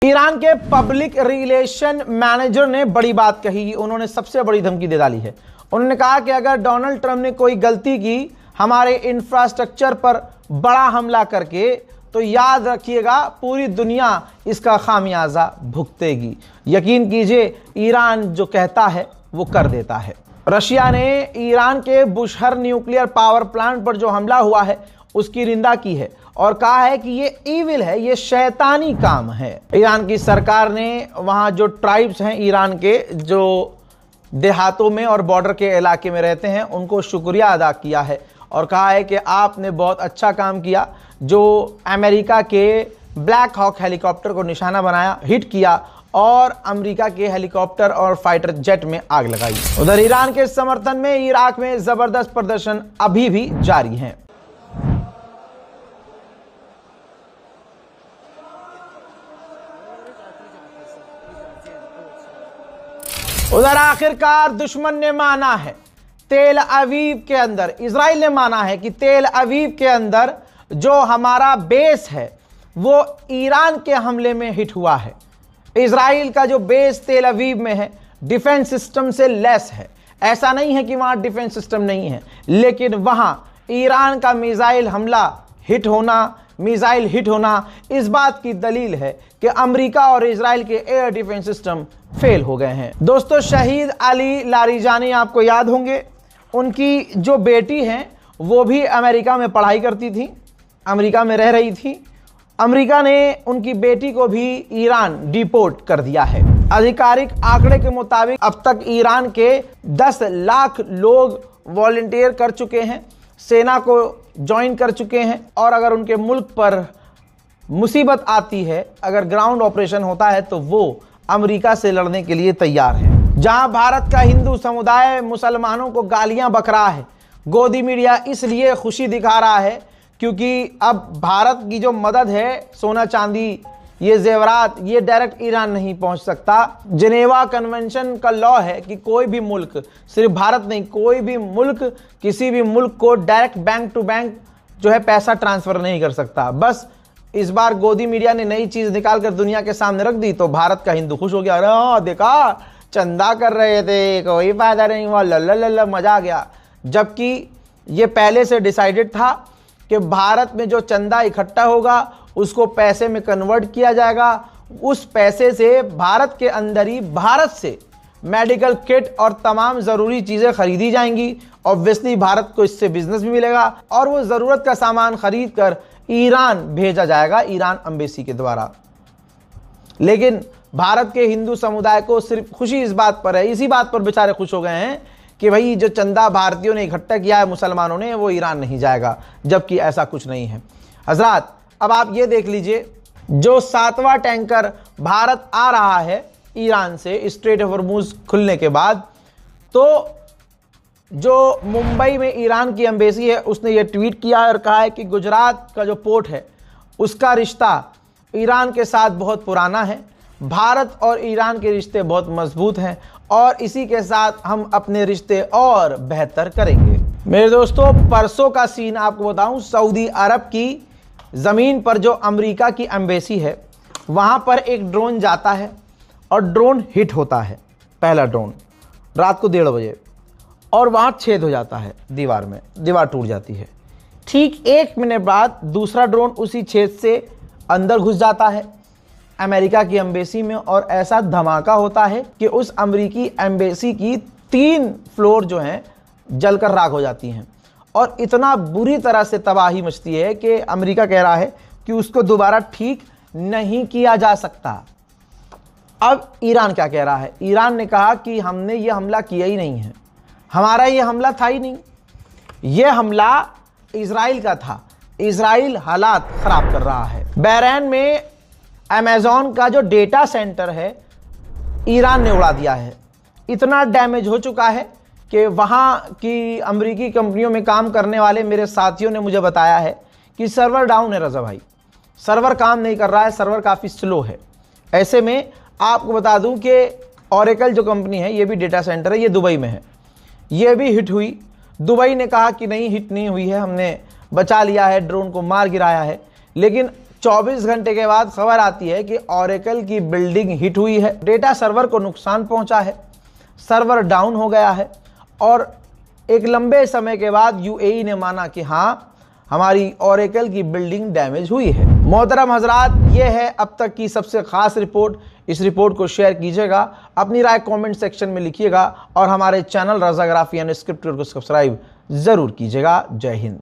Iran के public relation manager ने बड़ी बात कही। उन्होंने सबसे बड़ी धमकी दे डाली है। उन्होंने कहा कि अगर डोनाल्ड ट्रंप ने कोई गलती की हमारे इंफ्रास्ट्रक्चर पर बड़ा हमला करके, तो याद रखिएगा पूरी दुनिया इसका खामियाजा भुगतेगी। यकीन कीजिए, ईरान जो कहता है वो कर देता है। रशिया ने ईरान के बुशहर न्यूक्लियर पावर प्लांट पर जो हमला हुआ है उसकी निंदा की है और कहा है कि ये ईविल है, ये शैतानी काम है। ईरान की सरकार ने वहाँ जो ट्राइब्स हैं ईरान के, जो देहातों में और बॉर्डर के इलाके में रहते हैं, उनको शुक्रिया अदा किया है और कहा है कि आपने बहुत अच्छा काम किया जो अमेरिका के ब्लैक हॉक हेलीकॉप्टर को निशाना बनाया, हिट किया और अमेरिका के हेलीकॉप्टर और फाइटर जेट में आग लगाई। उधर ईरान के समर्थन में इराक में जबरदस्त प्रदर्शन अभी भी जारी हैं। उधर आखिरकार दुश्मन ने माना है, तेल अवीव के अंदर, इजराइल ने माना है कि तेल अवीव के अंदर जो हमारा बेस है वो ईरान के हमले में हिट हुआ है। इजराइल का जो बेस तेल अवीव में है डिफेंस सिस्टम से लेस है। ऐसा नहीं है कि वहां डिफेंस सिस्टम नहीं है, लेकिन वहां ईरान का मिसाइल हमला हिट होना, मिसाइल हिट होना इस बात की दलील है कि अमेरिका और इजराइल के एयर डिफेंस सिस्टम फेल हो गए हैं। दोस्तों, शहीद अली लारिजानी आपको याद होंगे, उनकी जो बेटी हैं वो भी अमेरिका में पढ़ाई करती थी, अमेरिका में रह रही थी। अमेरिका ने उनकी बेटी को भी ईरान डिपोर्ट कर दिया है। आधिकारिक आंकड़े के मुताबिक अब तक ईरान के 10 लाख लोग वॉलंटियर कर चुके हैं, सेना को ज्वाइन कर चुके हैं और अगर उनके मुल्क पर मुसीबत आती है, अगर ग्राउंड ऑपरेशन होता है, तो वो अमेरिका से लड़ने के लिए तैयार है। जहां भारत का हिंदू समुदाय मुसलमानों को गालियां बक रहा है, गोदी मीडिया इसलिए खुशी दिखा रहा है क्योंकि अब भारत की जो मदद है, सोना चांदी, ये जेवरात, ये डायरेक्ट ईरान नहीं पहुंच सकता। जिनेवा कन्वेंशन का लॉ है कि कोई भी मुल्क, सिर्फ भारत नहीं, कोई भी मुल्क किसी भी मुल्क को डायरेक्ट बैंक टू बैंक जो है पैसा ट्रांसफर नहीं कर सकता। बस इस बार गोदी मीडिया ने नई चीज निकाल कर दुनिया के सामने रख दी तो भारत का हिंदू खुश हो गया। अरे हाँ देखा, चंदा कर रहे थे, कोई फायदा नहीं हुआ, लल्ला मजा आ गया। जबकि ये पहले से डिसाइडेड था कि भारत में जो चंदा इकट्ठा होगा उसको पैसे में कन्वर्ट किया जाएगा। उस पैसे से भारत के अंदर ही भारत से मेडिकल किट और तमाम ज़रूरी चीज़ें खरीदी जाएंगी। ऑब्वियसली भारत को इससे बिजनेस भी मिलेगा और वो ज़रूरत का सामान खरीद कर ईरान भेजा जाएगा, ईरान एम्बेसी के द्वारा। लेकिन भारत के हिंदू समुदाय को सिर्फ खुशी इस बात पर है, इसी बात पर बेचारे खुश हो गए हैं कि भाई जो चंदा भारतीयों ने इकट्ठा किया है मुसलमानों ने, वो ईरान नहीं जाएगा, जबकि ऐसा कुछ नहीं है। हजरात, अब आप ये देख लीजिए, जो 7वां टैंकर भारत आ रहा है ईरान से स्ट्रेट ऑफ हॉर्मुज खुलने के बाद, तो जो मुंबई में ईरान की एम्बेसी है उसने ये ट्वीट किया है और कहा है कि गुजरात का जो पोर्ट है उसका रिश्ता ईरान के साथ बहुत पुराना है, भारत और ईरान के रिश्ते बहुत मजबूत हैं और इसी के साथ हम अपने रिश्ते और बेहतर करेंगे। मेरे दोस्तों, परसों का सीन आपको बताऊं, सऊदी अरब की ज़मीन पर जो अमेरिका की एम्बेसी है वहाँ पर एक ड्रोन जाता है और ड्रोन हिट होता है। पहला ड्रोन रात को 1:30 बजे, और वहाँ छेद हो जाता है दीवार में, दीवार टूट जाती है। ठीक 1 मिनट बाद दूसरा ड्रोन उसी छेद से अंदर घुस जाता है अमेरिका की एम्बेसी में और ऐसा धमाका होता है कि उस अमेरिकी एम्बेसी की 3 फ्लोर जो हैं जलकर राख हो जाती हैं और इतना बुरी तरह से तबाही मचती है कि अमेरिका कह रहा है कि उसको दोबारा ठीक नहीं किया जा सकता। अब ईरान क्या कह रहा है? ईरान ने कहा कि हमने ये हमला किया ही नहीं है, हमारा ये हमला था ही नहीं, ये हमला इजराइल का था। इजराइल हालात खराब कर रहा है। बहरीन में अमेज़न का जो डेटा सेंटर है ईरान ने उड़ा दिया है। इतना डैमेज हो चुका है कि वहाँ की अमेरिकी कंपनियों में काम करने वाले मेरे साथियों ने मुझे बताया है कि सर्वर डाउन है। रज़ा भाई, सर्वर काम नहीं कर रहा है, सर्वर काफ़ी स्लो है। ऐसे में आपको बता दूं कि ओरेकल जो कंपनी है, ये भी डेटा सेंटर है, ये दुबई में है, ये भी हिट हुई। दुबई ने कहा कि नहीं, हिट नहीं हुई है, हमने बचा लिया है, ड्रोन को मार गिराया है। लेकिन 24 घंटे के बाद खबर आती है कि ओरेकल की बिल्डिंग हिट हुई है, डेटा सर्वर को नुकसान पहुंचा है, सर्वर डाउन हो गया है और एक लंबे समय के बाद यूएई ने माना कि हाँ, हमारी ओरेकल की बिल्डिंग डैमेज हुई है। मोहतरम हजरात, ये है अब तक की सबसे खास रिपोर्ट। इस रिपोर्ट को शेयर कीजिएगा, अपनी राय कमेंट सेक्शन में लिखिएगा और हमारे चैनल रज़ाग्राफी अनस्क्रिप्टेड को सब्सक्राइब जरूर कीजिएगा। जय हिंद।